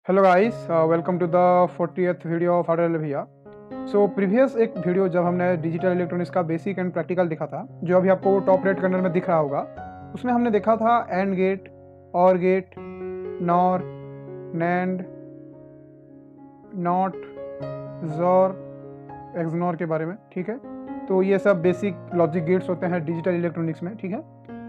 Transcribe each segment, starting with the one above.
Hello guys, welcome to the 40th video of R Bhaiya. So previous एक video जब हमने digital electronics का basic and practical दिखा था, जो अभी आपको टॉप रेट कर्नर में दिख रहा होगा, उसमें हमने देखा था एंड गेट, और गेट, नॉर, नैंड, नॉट, जोर, एक्सनॉर के बारे में। ठीक है, तो ये सब बेसिक लॉजिक गेट्स होते हैं डिजिटल इलेक्ट्रॉनिक्स में। ठीक है,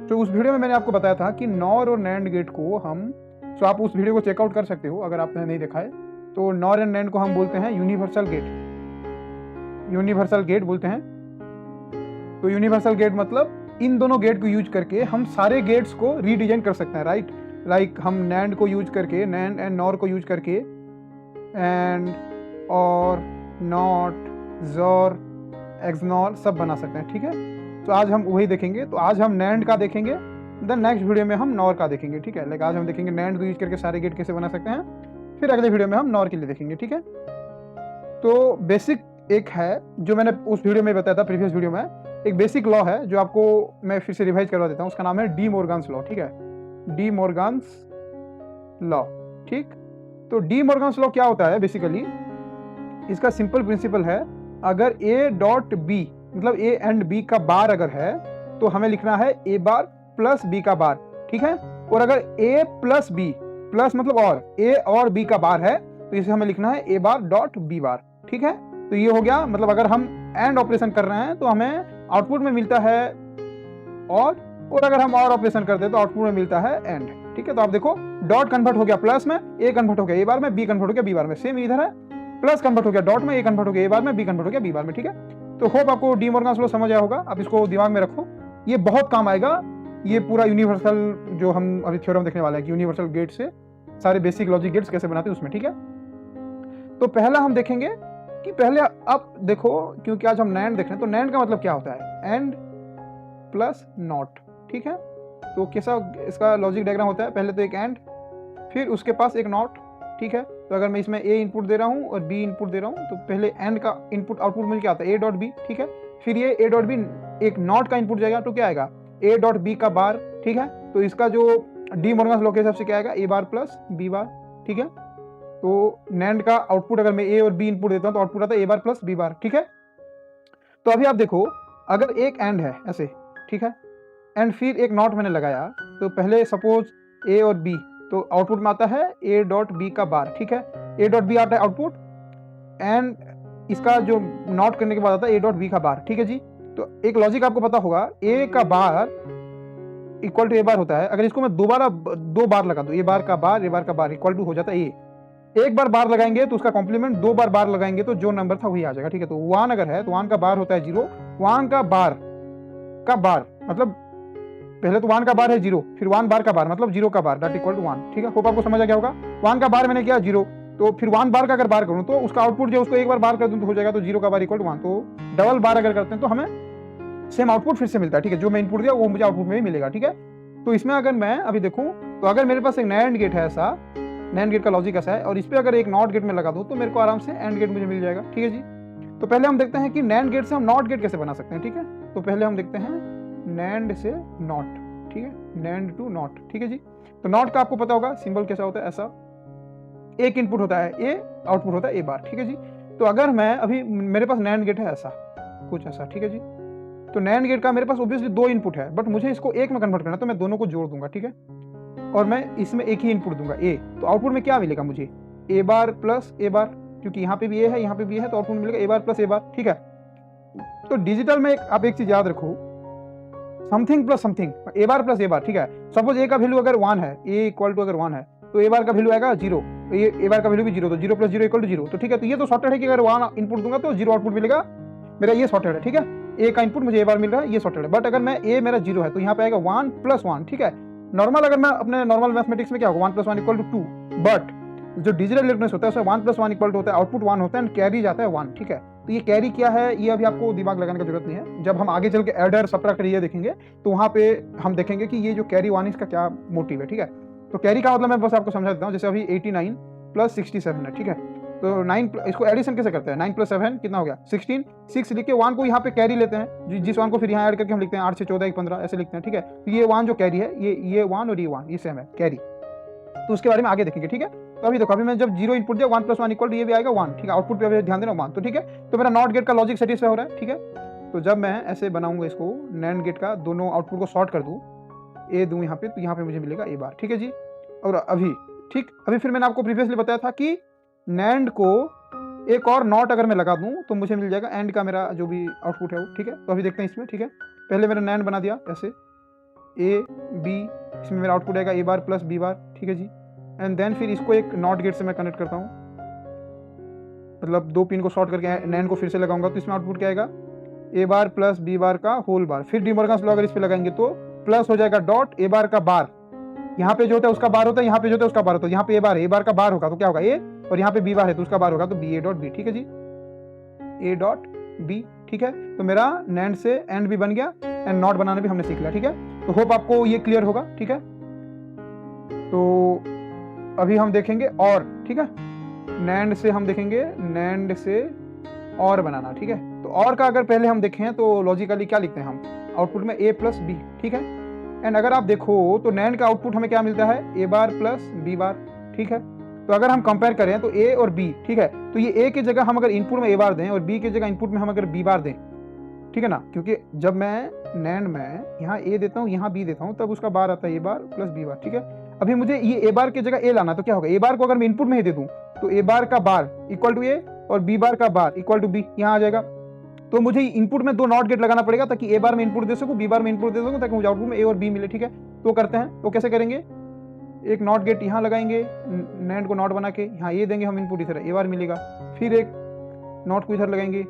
तो उस वीडियो में मैंने आपको बताया था कि नॉर और नैंड गेट को हम, तो आप उस वीडियो को चेकआउट कर सकते हो अगर आपने नहीं देखा है। तो नॉर एंड नैंड को हम बोलते हैं यूनिवर्सल गेट, यूनिवर्सल गेट बोलते हैं। तो यूनिवर्सल गेट मतलब इन दोनों गेट को यूज करके हम सारे गेट्स को रीडिजाइन कर सकते हैं, राइट। लाइक हम नैंड को यूज करके, नैंड एंड नॉर को यूज करके एंड और नॉट, जोर, एक्सनॉर सब बना सकते हैं। ठीक है, तो आज हम वही देखेंगे। तो आज हम नैंड का देखेंगे, देन नेक्स्ट वीडियो में हम नॉर का देखेंगे। ठीक है, लाइक आज हम देखेंगे नैंड को यूज करके सारे गेट कैसे बना सकते हैं, फिर अगले वीडियो में हम नॉर के लिए देखेंगे। ठीक है, तो बेसिक एक है जो मैंने उस वीडियो में बताया था, प्रीवियस वीडियो में एक बेसिक लॉ है जो आपको मैं फिर से रिवाइज करवा देता हूँ। उसका नाम है डी मोर्गन्स लॉ। ठीक है, डी मोर्गन्स लॉ। ठीक, तो डी मोर्गन्स लॉ क्या होता है बेसिकली, इसका सिंपल प्रिंसिपल है, अगर ए डॉट बी मतलब ए एंड बी का बार अगर है तो हमें लिखना है ए बार प्लस बी का बार। ठीक है, और अगर ए प्लस बी, प्लस मतलब और, ए और बी का बार है तो इसे हमें लिखना है ए बार डॉट बी बार। ठीक है, तो ये हो गया, मतलब अगर हम एंड ऑपरेशन कर रहे हैं तो हमें आउटपुट में मिलता है और अगर हम और ऑपरेशन करते हैं तो आउटपुट में मिलता है एंड। ठीक है, तो आप देखो डॉट कन्वर्ट हो गया प्लस में, ए कन्वर्ट हो गया ए बार में, बी कन्वर्ट हो गया बी बार में। सेम इधर है, प्लस कन्वर्ट हो गया डॉट में, ए कन्वर्ट हो गया ए बार में, बी कन्वर्ट हो गया बी बार में। ठीक है, तो होप आपको डी मोर्गन्स लॉ समझ आया होगा। आप इसको दिमाग में रखो, ये बहुत काम आएगा। ये पूरा यूनिवर्सल जो हम अभी थ्योरम देखने वाले हैं कि यूनिवर्सल गेट से सारे बेसिक लॉजिक गेट्स कैसे बनाते हैं उसमें। ठीक है, तो पहला हम देखेंगे कि पहले अब देखो, क्योंकि आज हम नैंड देख रहे हैं, तो नैंड का मतलब क्या होता है, एंड प्लस नॉट। ठीक है, तो कैसा इसका लॉजिक डायग्राम होता है, पहले तो एक एंड, फिर उसके पास एक नॉट। ठीक है, तो अगर मैं इसमें ए इनपुट दे रहा हूँ और बी इनपुट दे रहा हूँ तो पहले एंड का इनपुट आउटपुट में क्या आता है, ए डॉट बी। ठीक है, फिर ये ए डॉट बी एक नॉट का इनपुट जाएगा तो क्या आएगा, ए डॉट बी का बार। ठीक है, तो इसका जो डी मोर्गन्स लॉ के हिसाब से क्या आएगा, A bar plus B bar. ठीक है, तो नैंड का आउटपुट अगर मैं ए और बी इनपुट देता हूँ तो आउटपुट आता है ए बार प्लस बी बार। ठीक है, तो अभी आप देखो अगर एक एंड है ऐसे, ठीक है, एंड फिर एक नॉट मैंने लगाया, तो पहले सपोज ए और बी, तो आउटपुट में आता है ए डॉट बी का बार। ठीक है, ए डॉट बी आता है आउटपुट, एंड इसका जो नॉट करने के बाद आता है ए डॉट बी का बार। ठीक है जी, तो एक लॉजिक आपको पता होगा, ए का बार इक्वल टू ए बार होता है। अगर इसको मैं दोबारा दो बार लगा दूं, ए बार का बार इक्वल टू हो जाता है ए। एक बार बार लगाएंगे तो उसका कॉम्प्लीमेंट, दो बार बार लगाएंगे तो जो नंबर था वही आ जाएगा। ठीक है, तो वन अगर है तो वन का बार होता है जीरो, वन का बार मतलब पहले तो वन का बार है जीरो, फिर वन बार का बार मतलब जीरो का bar that equal to one. ठीक है, होप आपको समझ आ गया होगा। वन का बार मैंने किया जीरो, तो फिर वन बार का अगर बार करूं तो उसका आउटपुट जो उसको एक बार कर दूं तो हो जाएगा, तो जीरो का बार इक्वल टू वन। तो डबल बार अगर करते हैं तो हमें सेम आउटपुट फिर से मिलता है। ठीक है, जो मैं इनपुट दिया वो मुझे आउटपुट में भी मिलेगा। ठीक है, तो इसमें अगर मैं अभी देखूं तो अगर मेरे पास एक नैंड गेट है, ऐसा नैंड गेट का लॉजिक ऐसा है, और इस पर अगर एक नॉट गेट में लगा दूं तो मेरे को आराम से एंड गेट मुझे मिल जाएगा। ठीक है जी, तो पहले हम देखते हैं कि नैंड गेट से हम नॉट गेट कैसे बना सकते हैं। ठीक है, तो पहले हम देखते हैं नैंड से नॉट। ठीक है, नैंड टू नॉट। ठीक है जी, तो नॉट का आपको पता होगा सिंबल कैसा होता है, ऐसा एक इनपुट होता है ए, आउटपुट होता है ए बार। ठीक है जी, तो अगर मैं अभी मेरे पास नैंड गेट है ऐसा कुछ ऐसा, ठीक है जी, तो नैंड गेट का मेरे पास ऑब्वियसली दो इनपुट है, बट मुझे इसको एक में कन्वर्ट करना है, तो मैं दोनों को जोड़ दूंगा। ठीक है, और मैं इसमें एक ही इनपुट दूंगा ए, तो आउटपुट में क्या मिलेगा मुझे, ए बार प्लस ए बार, क्योंकि यहाँ पे भी ए है यहाँ पे भी है, तो आउटपुट में मिलेगा ए बार प्लस ए बार। ठीक है, तो डिजिटल में आप एक चीज याद रखो, something plus something, A bar plus A बार। ठीक है, सपोज ए का वैल्यू अगर वन है, ए इक्वल टू अगर वन है तो ए बार का वैल्यू आएगा जीरो, तो ये ए बार का वैल्यू भी जीरो, तो zero plus zero equal to zero. तो ठीक है, तो ये तो सॉर्टेड है कि अगर वन इनपुट दूंगा तो जीरो आउटपुट मिलेगा मेरा, ये सॉर्टेड है। ठीक है, ए का इनपुट मुझे ए बार मिल रहा है, ये सॉर्टेड है। बट अगर मैं ए मेरा जीरो है तो यहाँ पे आएगा वन प्लस वन। ठीक है, नॉर्मल अगर मैं अपने नॉर्मल मैथमेटिक्स में क्या होगा, one plus one equal to two, but जो डिजिटल इलेक्ट्रॉनिक्स होता है उसमें one plus one equal to होता है, आउटपुट वन होता है एंड कैरी जाता है वन। ठीक है, तो ये कैरी क्या है ये अभी आपको दिमाग लगाने की जरूरत नहीं है, जब हम आगे चल के एडर सबट्रैक्टर ये देखेंगे तो वहाँ पे हम देखेंगे कि ये जो कैरी वन इसका क्या मोटिव है। ठीक है, तो कैरी का मतलब मैं बस आपको समझा देता हूँ, जैसे अभी 89 प्लस 67 है। ठीक है, तो 9 इसको एडिशन कैसे करते हैं, 9 प्लस 7 कितना हो गया 16, 6 लिख के वन को यहाँ पे कैरी लेते हैं, जिस वन को फिर यहाँ ऐड करके हम लिखते हैं 8 से 14 1 15 ऐसे लिखते हैं। ठीक है, तो ये वन जो कैरी है, ये वन और ये वन ये सेम है कैरी, तो उसके बारे में आगे देखेंगे। ठीक है, तो अभी देखो, अभी मैं जब 0 इनपुट दिया 1 + 1 = ये भी आएगा 1, ठीक है, आउटपुट पे अभी ध्यान देना 1, तो ठीक है, तो मेरा नॉट गेट का लॉजिक सेटिस्फाई हो रहा है, ठीक है। तो जब मैं ऐसे बनाऊंगा इसको, नैंड गेट का दोनों आउटपुट को शॉर्ट कर दूँ, ए दूँ यहाँ पे, तो यहाँ पे मुझे मिलेगा ए बार, ठीक है जी। और अभी ठीक, अभी फिर मैंने आपको प्रीवियसली बताया था कि नैंड को एक और नॉट अगर मैं लगा दूँ तो मुझे मिल जाएगा एंड का मेरा जो भी आउटपुट है वो, ठीक है। तो अभी देखते हैं इसमें, ठीक है, पहले मैंने नैंड बना दिया ऐसे ए बी, इसमें मेरा आउटपुट आएगा A bar plus B bar, ठीक है जी। एंड देन फिर इसको एक नॉट गेट से मैं कनेक्ट करता हूँ, मतलब 2 पिन को शॉर्ट करके नैंड को फिर से लगाऊंगा, तो इसमें आउटपुट क्या आएगा, A bar plus B bar का होल बार। फिर डी मॉर्गन्स लॉ अगर इस पे लगाएंगे तो प्लस हो जाएगा डॉट ए बार का बार, यहाँ पे जो होता है उसका बार होता है, यहाँ पे जो होता है उसका बार होता है, यहाँ पे ए बार है, ए बार का बार होगा तो क्या होगा ए, और यहाँ पे बी बार है तो उसका बार होगा, तो बी ए डॉट बी, ठीक है जी, ए डॉट बी, ठीक है। तो मेरा नैंड से एंड भी बन गया एंड नॉट बनाना भी हमने सीख लिया, ठीक है। तो होप आपको ये क्लियर होगा, ठीक है। तो अभी हम देखेंगे और, ठीक है, नैंड से हम देखेंगे नैंड से और बनाना, ठीक है। तो और का अगर पहले हम देखें तो लॉजिकली क्या लिखते हैं हम, आउटपुट में ए प्लस बी, ठीक है। एंड अगर आप देखो तो नैंड का आउटपुट हमें क्या मिलता है, ए बार प्लस बी बार, ठीक है। तो अगर हम कंपेयर करें तो ए और बी, ठीक है, तो ये ए की जगह हम अगर इनपुट में ए बार दें और बी की जगह इनपुट में हम अगर बी बार दें, ठीक है ना, क्योंकि जब मैं नैंड में यहाँ ए देता हूँ यहाँ बी देता हूँ तब उसका बार आता है ए बार प्लस बी बार, ठीक है। अभी मुझे ये ए बार की जगह ए लाना, तो क्या होगा, ए बार को अगर मैं इनपुट में ही दे दूँ तो ए बार का बार इक्वल टू ए और बी बार का बार इक्वल टू बी, यहाँ आ जाएगा। तो मुझे इनपुट में 2 नॉट गेट लगाना पड़ेगा ताकि ए बार में इनपुट दे सकूं, बी बार में इनपुट दे सकूं, ताकि मुझे आउटपुट में ए और बी मिले, ठीक है। तो करते हैं, तो कैसे करेंगे, एक नॉट गेट यहाँ लगाएंगे, नैंड को नॉट बना के यहाँ ए देंगे हम इनपुट, इधर ए बार मिलेगा, फिर एक नॉट को इधर लगाएंगे,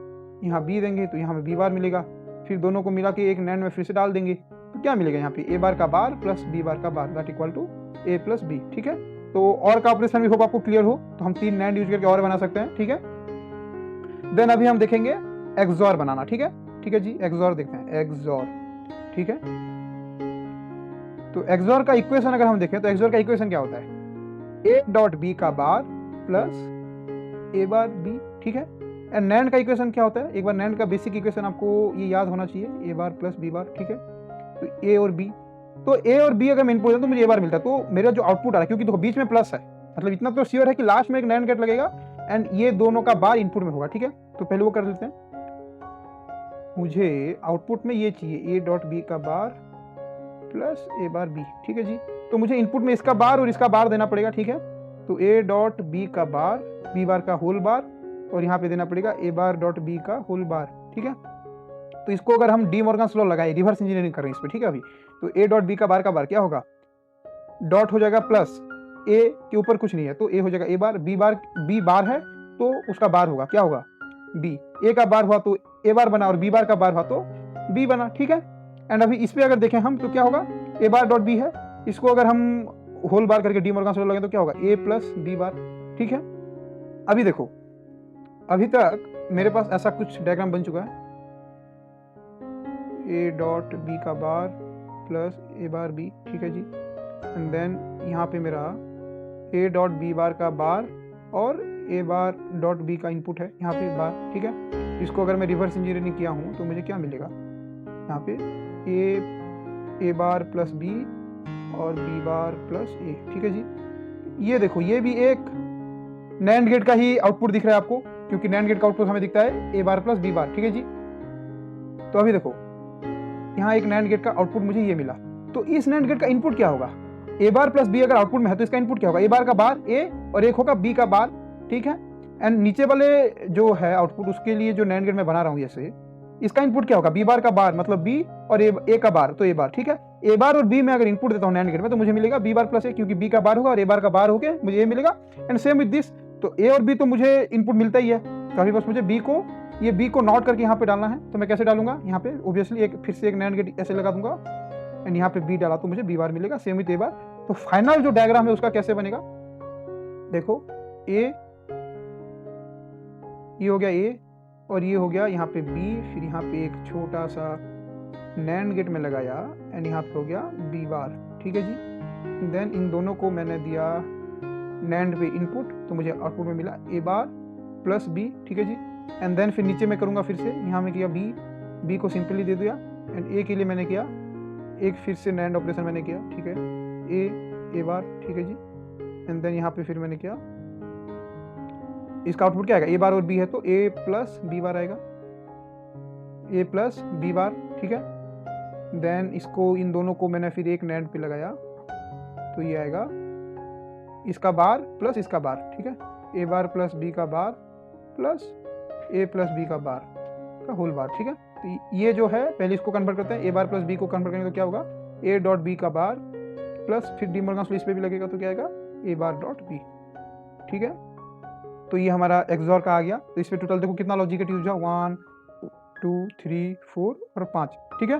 यहाँ बी देंगे तो यहाँ पे बी बार मिलेगा, फिर दोनों को मिला के एक नैंड में फिर से डाल देंगे, तो क्या मिलेगा यहाँ पे ए बार का बार प्लस बी बार का bar that equal to A plus B, ठीक है। तो और का ऑपरेशन भी होप आपको क्लियर हो, तो हम 3 नैंड यूज करके और बना सकते हैं, ठीक है। देन अभी हम देखेंगे एक्सॉर बनाना, ठीक है, ठीक है जी, एक्सॉर देखते हैं, एक्सॉर, ठीक है। तो एक्सॉर का इक्वेशन अगर हम देखें तो एक्सॉर का इक्वेशन क्या होता है, ए डॉट बी का bar plus A bar B, ठीक है। एंड नैंड का इक्वेशन क्या होता है, एक बार नैंड का बेसिक इक्वेशन आपको ये याद होना चाहिए, ए बार प्लस बी बार, ठीक है। तो ए और बी, तो ए और बी अगर मैं इनपुट दें तो मुझे ए बार मिलता है, तो मेरा जो आउटपुट आ रहा है, क्योंकि देखो बीच में प्लस है, मतलब इतना तो श्योर है कि लास्ट में एक नैंड गेट लगेगा एंड ये दोनों का बार इनपुट में होगा, ठीक है। तो पहले वो कर लेते हैं, मुझे आउटपुट में ये चाहिए ए डॉट बी का bar plus A bar B, ठीक है जी। तो मुझे इनपुट में इसका बार और इसका बार देना पड़ेगा, ठीक है। तो ए डॉट बी का बार बी बार का होल बार और यहाँ पे देना पड़ेगा ए बार डॉट बी का होल बार, ठीक है। तो इसको अगर हम डी मॉर्गन्स लॉ लगाए, रिवर्स इंजीनियरिंग करें इस पर, ठीक है। अभी तो ए डॉट बी का बार क्या होगा, डॉट हो जाएगा प्लस ए के ऊपर कुछ नहीं है तो ए हो जाएगा ए बार, बी बार है तो उसका बार होगा, क्या होगा बी, ए का बार हुआ तो ए बार बना और बी बार का बार हुआ तो बी बना, ठीक है। एंड अभी इस पे अगर देखें हम तो क्या होगा, ए बार डॉट बी है, इसको अगर हम होल बार करके डी मॉर्गन्स लॉ लगाएं तो क्या होगा, ए प्लस बी बार, ठीक है। अभी देखो, अभी तक मेरे पास ऐसा कुछ डायग्राम बन चुका है, ए डॉट बी का bar plus A bar B, ठीक है जी। एंड देन यहाँ पे मेरा ए डॉट बी बार का बार और ए बार डॉट बी का इनपुट है यहाँ पे बार, ठीक है। इसको अगर मैं रिवर्स इंजीनियरिंग किया हूँ तो मुझे क्या मिलेगा, यहाँ पे ए बार प्लस बी और बी बार प्लस ए, ठीक है जी। ये देखो, ये भी एक नैंड गेट का ही आउटपुट दिख रहा है आपको, क्योंकि नैंड गेट का आउटपुट हमें दिखता है ए बार प्लस बी बार, ठीक है जी। तो अभी देखो, यहाँ एक नैंड गेट का आउटपुट मुझे ये मिला, तो इस नैंड गेट का इनपुट क्या होगा, ए बार प्लस बी अगर आउटपुट में है तो इसका इनपुट क्या होगा, ए बार का बार ए और एक होगा बी का बार, ठीक है। एंड नीचे वाले जो है आउटपुट, उसके लिए जो नैंड गेट में बना रहा हूँ जैसे, इसका इनपुट क्या होगा, बी बार का बार मतलब बी और ए का बार तो ए बार, ठीक है। ए बार और बी में अगर इनपुट देता हूँ नैंड गेट में तो मुझे मिलेगा बी बार प्लस ए, क्योंकि बी का बार होगा और ए बार का बार होके मुझे ए मिलेगा। एंड सेम विद दिस, तो ए और बी तो मुझे इनपुट मिलता ही है, तो अभी बस मुझे बी को नॉट करके यहाँ पे डालना है। तो मैं कैसे डालूंगा, यहाँ पे ऑब्वियसली फिर से एक नैंड गेट ऐसे लगा दूंगा एंड यहाँ पे बी डाला तो मुझे बी बार मिलेगा, सेम विद ए बार। तो फाइनल जो डायग्राम है उसका कैसे बनेगा, देखो ये हो गया ए और ये हो गया यहाँ पे बी, फिर यहाँ पे एक छोटा सा नैंड गेट में लगाया एंड यहाँ पे हो गया बी बार, ठीक है जी। देन इन दोनों को मैंने दिया नैंड पे इनपुट तो मुझे आउटपुट में मिला ए बार प्लस बी, ठीक है जी। एंड देन फिर नीचे मैं करूँगा, फिर से यहाँ में किया बी को सिंपली दे दिया एंड ए के लिए मैंने किया एक फिर से नैंड ऑपरेशन मैंने किया, ठीक है, ए बार, ठीक है जी। एंड देन यहाँ पे फिर मैंने किया, इसका आउटपुट क्या आएगा, ए बार और बी है तो ए प्लस बी बार आएगा, ए प्लस बी बार, ठीक है। देन इसको, इन दोनों को मैंने फिर एक नैंड पे लगाया तो ये आएगा इसका बार प्लस इसका बार, ठीक है, ए बार प्लस बी का बार प्लस ए प्लस बी का बार का होल बार, ठीक है। तो ये जो है, पहले इसको कन्वर्ट करते हैं, ए बार प्लस बी को कन्वर्ट करेंगे तो क्या होगा, ए डॉट बी का बार प्लस फिर डी मॉर्गन्स लॉ इस पे भी लगेगा तो क्या आएगा, ए बार डॉट बी, ठीक है। तो ये हमारा एक्सॉर का आ गया। तो इस पे टोटल देखो कितना लॉजिक गेट यूज हुआ, 1 2 3 4 और 5, ठीक है।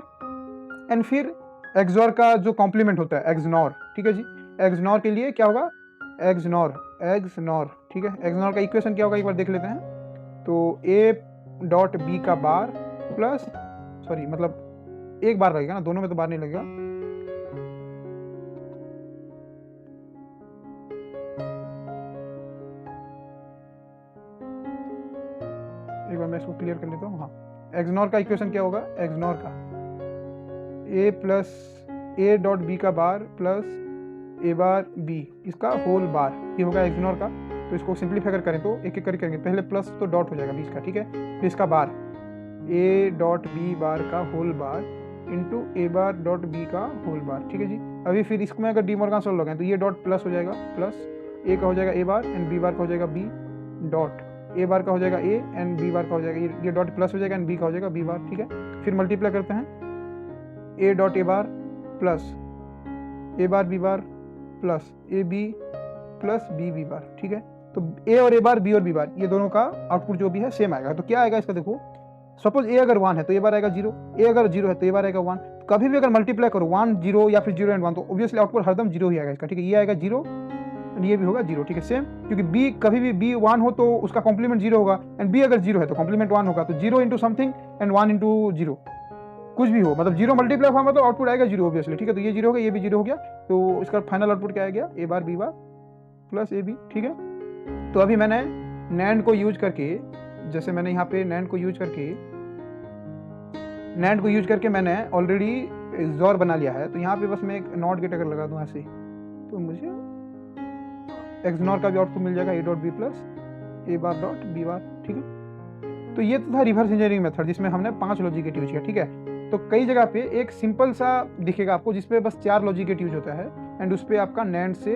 एंड फिर एक्सॉर का जो कॉम्प्लीमेंट होता है एक्सनॉर, ठीक है जी। एक्सनॉर के लिए क्या होगा, एक्सनॉर, ठीक है। एक्सनॉर का इक्वेशन क्या होगा एक बार देख लेते हैं। तो ए डॉट बी का बार प्लस, सॉरी मतलब एक बार लगेगा ना, दोनों में तो बार नहीं लगेगा, एक बार मैं इसको क्लियर कर लेता हूँ। हाँ, एक्सनॉर का इक्वेशन क्या होगा, एक्सनॉर का ए प्लस ए डॉट बी का bar plus A bar B इसका होल बार, ये होगा एक्सनॉर का। तो इसको सिंप्लीफाई अगर करें तो एक एक करके करेंगे, पहले प्लस तो डॉट हो जाएगा बीच का, ठीक है। फिर इसका बार ए डॉट बी बार का होल बार इंटू ए बार डॉट बी का होल बार, ठीक है जी। अभी फिर इसमें अगर डी मॉर्गन लॉ लगाएं तो ये डॉट प्लस हो जाएगा, प्लस ए का हो जाएगा ए बार एंड बी बार का हो जाएगा बी डॉट, ए बार का हो जाएगा ए एंड बी बार का हो जाएगा, ये डॉट प्लस हो जाएगा एंड बी का हो जाएगा बी बार, ठीक है। फिर मल्टीप्लाई करते हैं, A dot A bar plus A bar B bar plus A B plus B B bar, ठीक है। तो ए और ए बार, बी और बी बार, ये दोनों का आउटपुट जो भी है सेम आएगा। तो क्या आएगा इसका, देखो सपोज ए अगर 1 है तो ए बार आएगा 0, ए अगर 0 है तो ए बार आएगा 1। कभी भी अगर मल्टीप्लाई करो 1 0 या फिर 0 एंड 1 तो ऑब्वियसली आउटपुट हरदम 0 ही आएगा इसका, ठीक है। ये आएगा 0 एंड ये भी होगा 0, ठीक है, सेम। क्योंकि बी कभी भी बी 1 हो तो उसका कॉम्प्लीमेंट 0 होगा एंड बी अगर 0 है तो कॉम्प्लीमेंट 1 होगा। तो 0 इंटू समथिंग एंड 1 इंटू 0, कुछ भी हो, मतलब 0 मल्टीप्लाई हुआ मतलब आउटपुट आएगा 0 ऑब्वियसली, ठीक है। तो ये 0 हो गया, ये भी 0 हो गया, तो इसका फाइनल आउटपुट क्या आ गया, A bar B bar plus A B, ठीक है। तो अभी मैंने नैंड को यूज करके, जैसे मैंने यहाँ पे नैंड को यूज करके मैंने ऑलरेडी एक्सॉर बना लिया है। तो यहाँ पे बस मैं एक नॉट गेट अगर लगा दूँ ऐसे तो मुझे एक्सनॉर का भी आउटपुट मिल जाएगा, A dot B plus A bar dot B bar, ठीक है। तो ये तो था रिवर्स इंजीनियरिंग मेथड जिसमें हमने 5 लॉजिक गेट यूज किया, ठीक है। तो कई जगह पे एक सिंपल सा दिखेगा आपको जिसपे बस 4 लॉजिक गेट यूज होता है एंड उस पर आपका नैंड से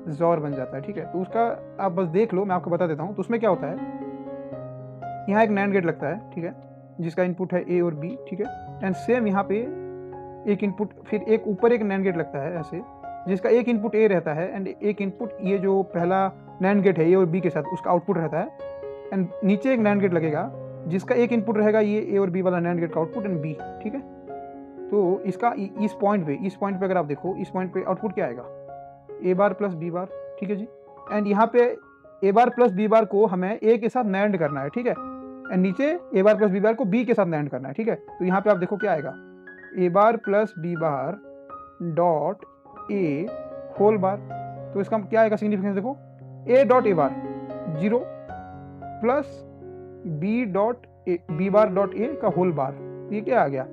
जॉर बन जाता है, ठीक है। तो उसका आप बस देख लो, मैं आपको बता देता हूँ। तो उसमें क्या होता है, यहाँ एक नैंड गेट लगता है, ठीक है, जिसका इनपुट है ए और बी, ठीक है। एंड सेम यहाँ पे एक इनपुट, फिर एक ऊपर एक नैंड गेट लगता है ऐसे, जिसका एक इनपुट ए रहता है एंड एक इनपुट, ये जो पहला नैंड गेट है ए और बी के साथ, उसका आउटपुट रहता है। एंड नीचे एक नैंड गेट लगेगा जिसका एक इनपुट रहेगा ये ए और बी वाला नैंड गेट का आउटपुट एंड बी, ठीक है। तो इसका इस पॉइंट पे अगर आप देखो, इस पॉइंट पे आउटपुट क्या आएगा, A bar plus B bar, ठीक है जी। एंड यहाँ पे ए बार प्लस बी बार को हमें ए के साथ नैंड करना है, ठीक है। एंड नीचे ए बार प्लस बी बार को बी के साथ नैंड करना है, ठीक है। तो यहाँ पे आप देखो क्या आएगा, A bar plus B bar dot A whole bar. तो इसका क्या आएगा सिग्निफिकेंस, देखो A dot A bar 0 plus B dot A B bar dot A का होल बार, ये क्या आ गया,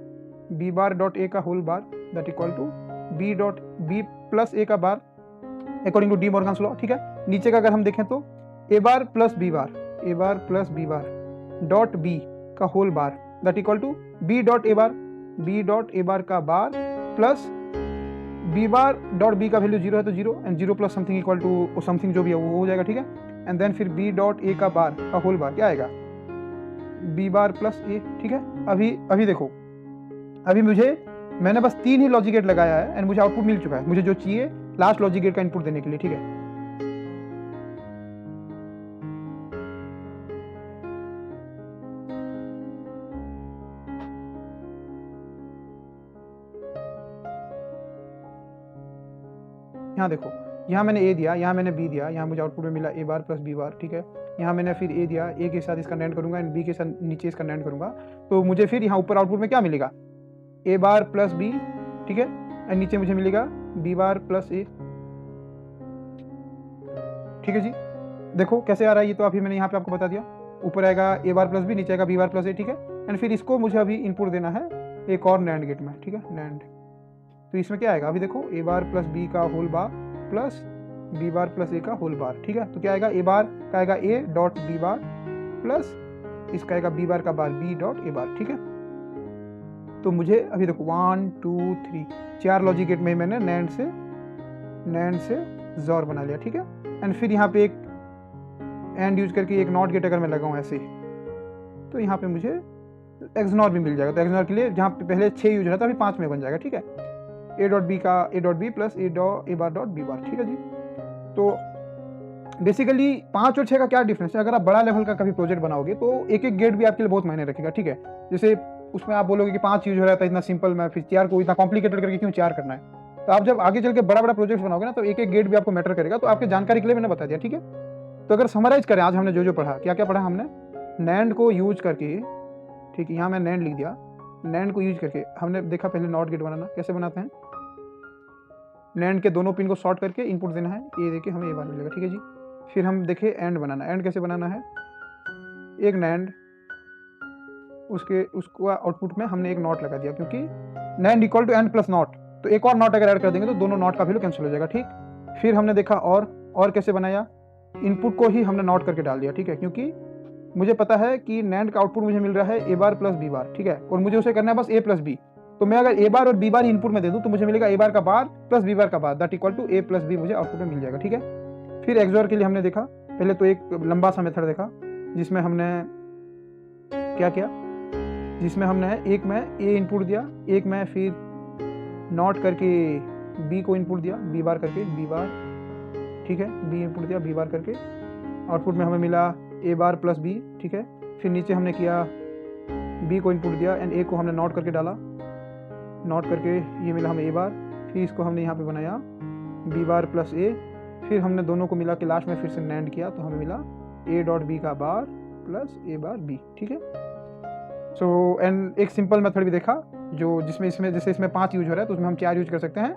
बी बार डॉट ए का whole bar that equal to B dot B plus A का bar according to De Morgan's law, ठीक है। नीचे का अगर हम देखें तो A bar plus B bar dot B का whole bar that equal to B dot A bar का bar plus B bar dot B का वैल्यू 0 है तो 0 and 0 plus something equal to something जो भी है वो हो जाएगा, ठीक है। एंड देन फिर बी डॉट ए का बार का होल बार क्या आएगा, बी बार प्लस ए, ठीक है। अभी देखो, अभी मैंने बस 3 ही लॉजिक गेट लगाया है एंड मुझे आउटपुट मिल चुका है, मुझे जो चाहिए लास्ट लॉजिक गेट का इनपुट देने के लिए, ठीक है। यहाँ देखो, यहाँ मैंने ए दिया, यहाँ मैंने बी दिया, यहाँ मुझे आउटपुट में मिला ए बार प्लस बी बार, ठीक है। यहाँ मैंने फिर ए दिया, ए के साथ इसका नैंड करूंगा एंड बी के साथ नीचे इसका नैंड करूंगा, तो मुझे फिर यहाँ ऊपर आउटपुट में क्या मिलेगा, ए बार प्लस बी, ठीक है। एंड नीचे मुझे मिलेगा बी बार प्लस ए, ठीक है जी। देखो कैसे आ रहा है ये, तो अभी मैंने यहाँ पे आपको बता दिया, ऊपर आएगा ए बार प्लस बी, नीचे आएगा बी बार प्लस ए, ठीक है। एंड फिर इसको मुझे अभी इनपुट देना है एक और नैंड गेट में, ठीक है, नैंड। तो इसमें क्या आएगा, अभी देखो ए बार प्लस बी का whole bar plus B bar plus A का होल बार, ठीक है। तो क्या आएगा, ए बार का आएगा A dot B bar plus इसका आएगा बी बार का बार बी डॉट ए बार, ठीक है। तो मुझे अभी देखो 1 2 3 4 लॉजिक गेट में मैंने नैंड से जोर बना लिया, ठीक है। एंड फिर यहाँ पे एक एंड यूज करके एक नॉट गेट अगर मैं लगाऊँ ऐसे, तो यहाँ पे मुझे एक्सनॉर भी मिल जाएगा। तो एक्सनॉर के लिए जहाँ पे पहले 6 यूज रहा था अभी 5 में बन जाएगा, ठीक है। ए डॉट बी का A dot B plus A bar dot B bar, ठीक है जी। तो बेसिकली 5 और 6 का क्या डिफरेंस है, अगर आप बड़ा लेवल का कभी प्रोजेक्ट बनाओगे तो एक एक गेट भी आपके लिए बहुत मायने रखेगा, ठीक है। जैसे उसमें आप बोलोगे कि 5 यूज हो रहा था इतना सिंपल, मैं फिर 4 को इतना कॉम्प्लिकेटेड करके क्यों 4 करना है। तो आप जब आगे चल के बड़ा बड़ा प्रोजेक्ट बनाओगे ना, तो एक एक गेट भी आपको मैटर करेगा। तो आपके जानकारी के लिए मैंने बता दिया, ठीक है। तो अगर समराइज करें आज हमने जो पढ़ा, क्या क्या पढ़ा हमने, नैंड को यूज करके, ठीक है, यहाँ मैं नैंड लिख दिया। नैंड को यूज करके हमने देखा पहले नॉट गेट बनाना कैसे बनाते हैं। नैंड के दोनों पिन को शॉर्ट करके इनपुट देना है, ये देखिए हमें ये बार मिलेगा, ठीक है जी। फिर हम देखे एंड बनाना, एंड कैसे बनाना है, एक नैंड उसको आउटपुट में हमने एक नॉट लगा दिया, क्योंकि NAND equal to and plus not, तो एक और नॉट अगर ऐड कर देंगे तो दोनों नॉट का वैल्यू कैंसिल हो जाएगा, ठीक। फिर हमने देखा और कैसे बनाया, इनपुट को ही हमने नॉट करके डाल दिया, ठीक है, क्योंकि मुझे पता है कि नैंड का आउटपुट मुझे मिल रहा है ए बार प्लस बी बार, ठीक है, और मुझे उसे करना है बस ए प्लस बी। तो मैं अगर ए बार और बी बार इनपुट में दे दूं तो मुझे मिलेगा ए बार का बार प्लस बी बार का bar, that equal to A plus B मुझे आउटपुट में मिल जाएगा, ठीक है। फिर एक्सओर के लिए हमने देखा पहले तो एक लंबा सा मेथड देखा, जिसमें हमने क्या किया, जिसमें हमने एक में ए इनपुट दिया, एक में फिर नॉट करके बी को इनपुट दिया, बी बार करके बी बार, ठीक है, बी इनपुट दिया बी बार करके, आउटपुट में हमें मिला ए बार प्लस बी, ठीक है। फिर नीचे हमने किया बी को इनपुट दिया एंड ए को हमने नॉट करके डाला, नॉट करके ये मिला हमें ए बार, फिर इसको हमने यहाँ पे बनाया बी बार प्लस ए, फिर हमने दोनों को मिला के लास्ट में फिर से नैंड किया तो हमें मिला ए डॉट बी का bar plus A bar B, ठीक है। सो एंड एक सिंपल मेथड भी देखा जो जिसमें जैसे इसमें 5 यूज हो रहा है तो उसमें हम 4 यूज कर सकते हैं,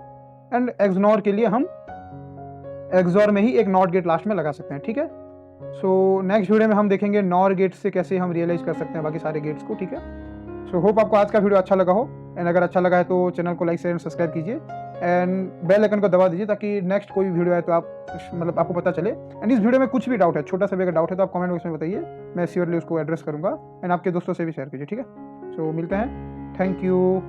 एंड एक्सनॉर के लिए हम एक्सॉर में ही एक नॉट गेट लास्ट में लगा सकते हैं, ठीक है। सो नेक्स्ट वीडियो में हम देखेंगे नॉर गेट से कैसे हम रियलाइज कर सकते हैं बाकी सारे गेट्स को, ठीक है। सो होप आपको आज का वीडियो अच्छा लगा हो, एंड अगर अच्छा लगा है तो चैनल को लाइक शेयर एंड सब्सक्राइब कीजिए एंड बेल आइकन को दबा दीजिए ताकि नेक्स्ट कोई वीडियो आए तो आप मतलब आपको पता चले। एंड इस वीडियो में कुछ भी डाउट है, छोटा सा भी अगर डाउट है तो आप कमेंट बॉक्स में बताइए, मैं श्योरली उसको एड्रेस करूंगा, एंड आपके दोस्तों से भी शेयर कीजिए, ठीक है। सो मिलते हैं, थैंक यू।